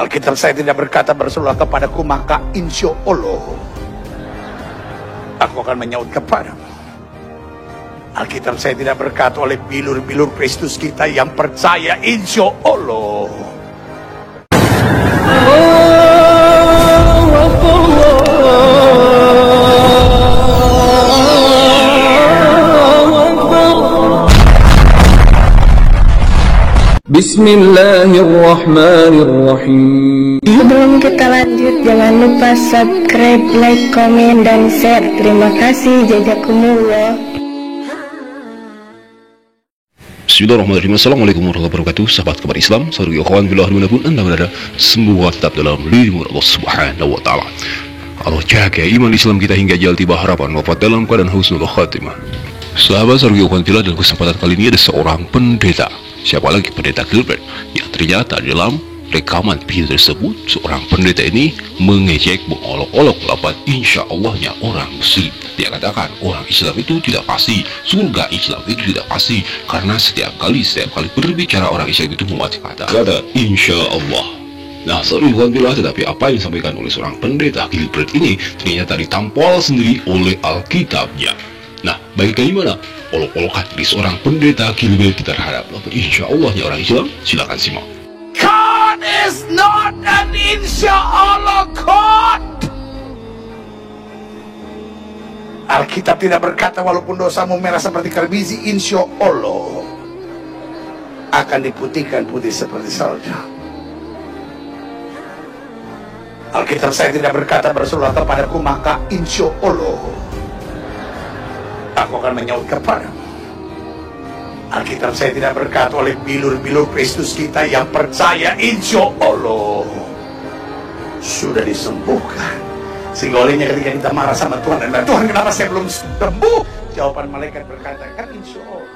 Alkitab saya tidak berkata berserulah kepadaku, maka insya Allah aku akan menyaut kepadamu. Alkitab saya tidak berkata oleh bilur-bilur Kristus kita yang percaya insya Allah. Bismillahirrahmanirrahim. Sebelum kita lanjut, jangan lupa subscribe, like, komen, dan share. Terima kasih. Jazakumullah. Bismillahirrahmanirrahim. Assalamualaikum warahmatullahi wabarakatuh. Sahabat kabar Islam, saudara ikhwan billah dimanapun anda berada, semoga tetap dalam lindungan Allah Subhanahu wa Ta'ala. Allah jaga iman Islam kita hingga ajal tiba, harapan wafat dalam keadaan husnul khatimah. Sahabat saudara ikhwan billah, dalam kesempatan kali ini ada seorang pendeta. Siapa lagi? Pendeta Gilbert, yang ternyata dalam rekaman video tersebut seorang pendeta ini mengejek, mengolok-olok lapan insya Allahnya orang muslim. Dia katakan orang Islam itu tidak pasti, surga Islam itu tidak pasti, karena setiap kali berbicara orang Islam itu memakai kata insya Allah. Nah, alhamdulillah, tetapi apa yang disampaikan oleh seorang pendeta Gilbert ini ternyata ditampol sendiri oleh Alkitabnya. Nah, bagaimana olok-olokan dari seorang pendeta Gilbert terhadap insya Allahnya orang Islam? Silakan simak. God is not an insya Allah God. Alkitab tidak berkata walaupun dosamu merah seperti karbisi, insya Allah akan diputihkan putih seperti salju. Alkitab saya tidak berkata berserulah kepadaku, maka insya Allah aku akan menyaut kepadamu. Alkitab saya tidak berkata oleh bilur-bilur Kristus kita yang percaya insya Allah sudah disembuhkan. Sehingga olehnya ketika kita marah sama Tuhan dan Tuhan, kenapa saya belum sembuh? Jawaban malaikat berkata, kan insya Allah.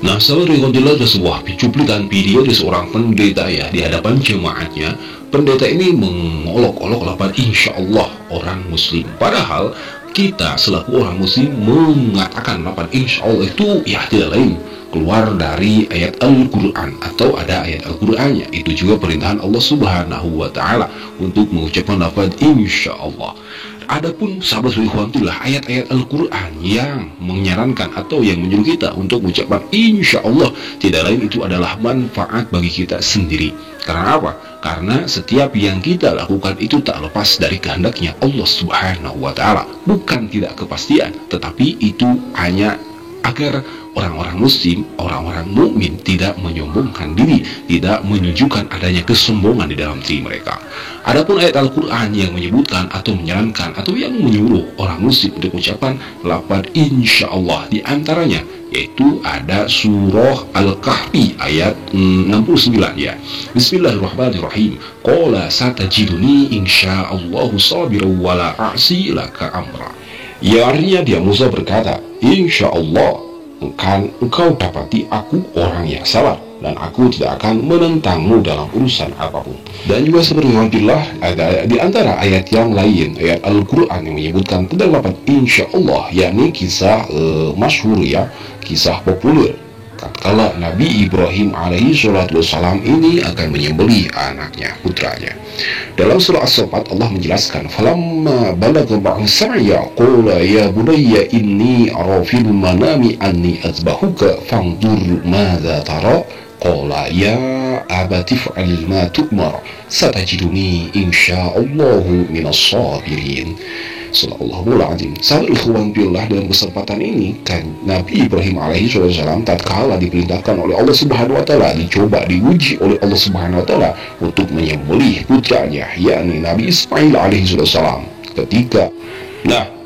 Nah, saudara Alhamdulillah, ada sebuah cuplikan video dari seorang pendeta ya di hadapan jemaatnya. Pendeta ini mengolok-olok lapan insya Allah orang muslim. Padahal kita selaku orang muslim mengatakan lapan insya Allah itu ya tidak lain keluar dari ayat Al-Quran, atau ada ayat Al-Qurannya. Itu juga perintahan Allah Subhanahu wa Ta'ala untuk mengucapkan lapan insya Allah. Adapun sahabat ikhwanillah, ayat-ayat Al-Quran yang menyarankan atau yang menyuruh kita untuk mengucapkan insya Allah tidak lain itu adalah manfaat bagi kita sendiri. Karena apa? Karena setiap yang kita lakukan itu tak lepas dari kehendaknya Allah Subhanahu wa Ta'ala. Bukan tidak kepastian, tetapi itu hanya agar orang-orang muslim, orang-orang mukmin tidak menyombongkan diri, tidak menunjukkan adanya kesombongan di dalam diri mereka. Adapun ayat Al-Quran yang menyebutkan atau menyarankan atau yang menyuruh orang muslim untuk mengucapkan lafaz insya Allah, di antaranya yaitu ada surah Al-Kahfi ayat 69 ya. Bismillahirrahmanirrahim. Qala satajiduni insyaallahu sabiran wala a'si laka amra. Ya, artinya dia Musa berkata, insya Allah engkau dapati aku orang yang sabar dan aku tidak akan menentangmu dalam urusan apapun. Dan juga seperti Alhamdulillah, ada di antara ayat yang lain, ayat Al-Quran yang menyebutkan tentang lapan insya Allah, yakni kisah masyhur ya, kisah populer tatkala Nabi Ibrahim alaihi salatu wassalam ini akan menyembelih anaknya, putranya. Dalam surah As-Saffat Allah menjelaskan, falamma balagha ma'ahu sa'ya qala ya bunayya inni ara fil manami anni azbahuka fanzur madza tara qala ya abati fa'al ma tu'mar satajiduni insyaallahu minas sabirin. Sallallahu alaihi wasallam. Sahabat ikhwan billah, dalam kesempatan ini kan Nabi Ibrahim alaihi wasallam tatkala diperintahkan oleh Allah Subhanahu wa Ta'ala, dicoba diuji oleh Allah Subhanahu wa Ta'ala untuk menyembelih putranya, yakni Nabi Ismail alaihi wasallam.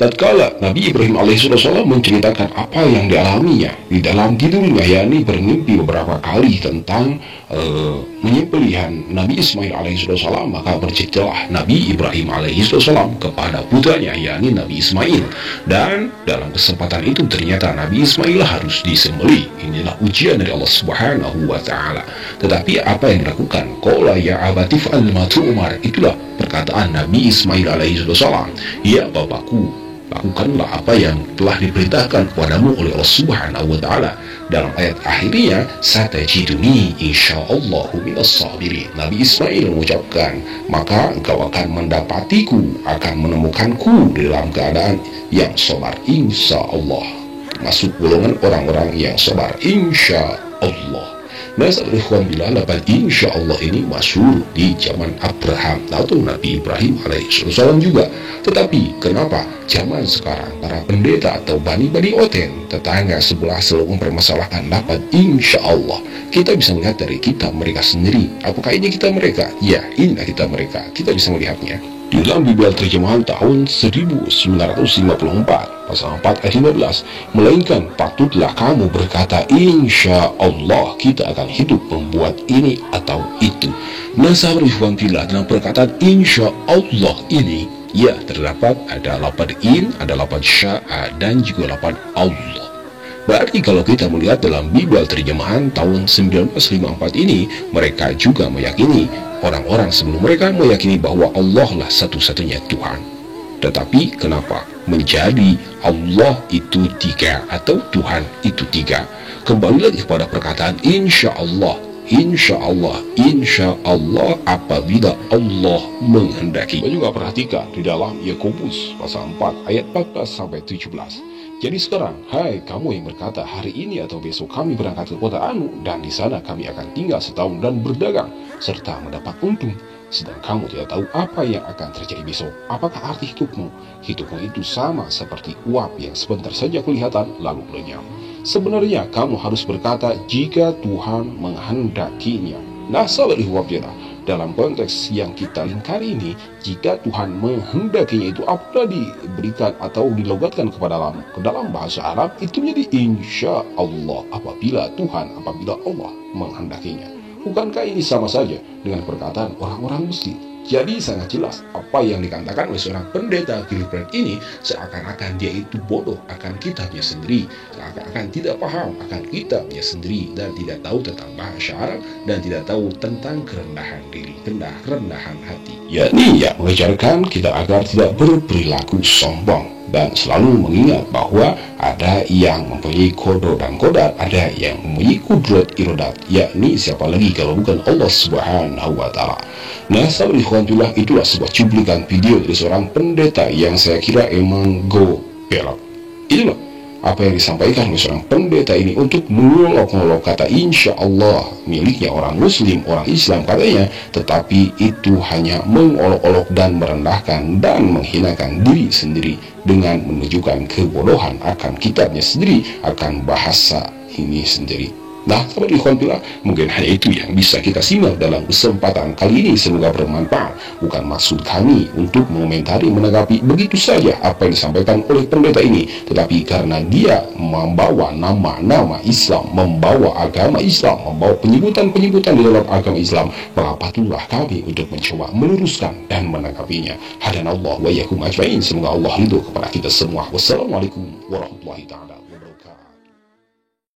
Tatkala Nabi Ibrahim alaihissalam menceritakan apa yang dialaminya di dalam tidurnya, yakni bermimpi beberapa kali tentang menyembelihan Nabi Ismail alaihissalam, maka berceritalah Nabi Ibrahim alaihissalam kepada putranya, yakni Nabi Ismail. Dan dalam kesempatan itu ternyata Nabi Ismail harus disembelih. Inilah ujian dari Allah Subhanahu wa Ta'ala. Tetapi apa yang dilakukan? Qala ya abati fa'al ma tu'mar. Itulah perkataan Nabi Ismail alaihissalam, ya bapakku, Lakukanlah apa yang telah diperintahkan kepadamu oleh Allah Subhanahu wa Ta'ala. Dalam ayat akhirnya, satajiduni insyaallahu minas sabirin. Nabi Ismail mengucapkan, maka engkau akan mendapatiku, akan menemukanku dalam keadaan yang sabar, insya Allah. Masuk golongan orang-orang yang sabar, insya Allah. Nah, ikhwan-billah, lapan insya Allah ini masyhur di zaman Abraham atau Nabi Ibrahim alaihissalam juga. Tetapi kenapa zaman sekarang para pendeta atau bani-bani oten tetangga sebelah selalu mempermasalahkan lapan insya Allah? Kita bisa melihat dari kitab mereka sendiri. Apakah ini kitab mereka? Ya, inilah kitab mereka. Kita bisa melihatnya di dalam Bible terjemahan tahun 1954 pasal 4 ayat 15, melainkan patutlah kamu berkata insya Allah kita akan hidup membuat ini atau itu. Nah, sahabat ikhwanillah, dalam perkataan insya Allah ini ya terdapat ada lafaz in, ada lafaz sya'a, dan juga lafaz Allah. Berarti kalau kita melihat dalam Bible terjemahan tahun 1954 ini, mereka juga meyakini, orang-orang sebelum mereka meyakini bahwa Allah lah satu-satunya Tuhan. Tetapi kenapa menjadi Allah itu tiga atau Tuhan itu tiga? Kembali lagi kepada perkataan insya Allah. Insya Allah, insya Allah apabila Allah menghendaki. Kita juga perhatikan di dalam Yakobus pasal 4 ayat 14 sampai 17. Jadi sekarang, hai kamu yang berkata hari ini atau besok kami berangkat ke kota Anu, dan di sana kami akan tinggal setahun dan berdagang serta mendapat untung. Sedang kamu tidak tahu apa yang akan terjadi besok. Apakah arti hidupmu? Hidupmu itu sama seperti uap yang sebentar saja kelihatan lalu lenyap. Sebenarnya kamu harus berkata jika Tuhan menghendakinya. Nah, sahabat ikhwatilah, dalam konteks yang kita lingkari ini, jika Tuhan menghendakinya itu apa diberikan atau dilogatkan ke dalam bahasa Arab, itu menjadi insya Allah apabila Allah menghendakinya. Bukankah ini sama saja dengan perkataan orang-orang Muslim? Jadi sangat jelas apa yang dikatakan oleh seorang pendeta Gilbert ini, seakan-akan dia itu bodoh akan kitabnya sendiri, seakan-akan tidak paham akan kitabnya sendiri, dan tidak tahu tentang bahasa Arab, dan tidak tahu tentang kerendahan diri, kerendahan hati, yakni yang mengajarkan kita agar tidak berperilaku sombong dan selalu mengingat bahwa ada yang mempunyai kodo dan kodar, ada yang mempunyai kudrat irodat, yakni siapa lagi kalau bukan Allah Subhanahu wa Ta'ala. Nah, sahabat ikhwanillah, itulah sebuah cuplikan video dari seorang pendeta yang saya kira emang go belok. Itulah apa yang disampaikan oleh seorang pendeta ini untuk mengolok-olok kata insya Allah miliknya orang Muslim, orang Islam katanya, tetapi itu hanya mengolok-olok dan merendahkan dan menghinakan diri sendiri dengan menunjukkan kebodohan akan kitabnya sendiri, akan bahasa ini sendiri. Nah, sahabat ikhwanillah, mungkin hanya itu yang bisa kita simak dalam kesempatan kali ini. Semoga bermanfaat. Bukan maksud kami untuk mengomentari, menanggapi begitu saja apa yang disampaikan oleh pendeta ini, tetapi karena dia membawa nama-nama Islam, membawa agama Islam, membawa penyebutan-penyebutan di dalam agama Islam, maka patutlah kami untuk mencoba meluruskan dan menanggapinya. Hadanallah wa iyyakum ajmain. Semoga Allah ridho kepada kita semua. Wassalamualaikum warahmatullahi taala wabarakatuh.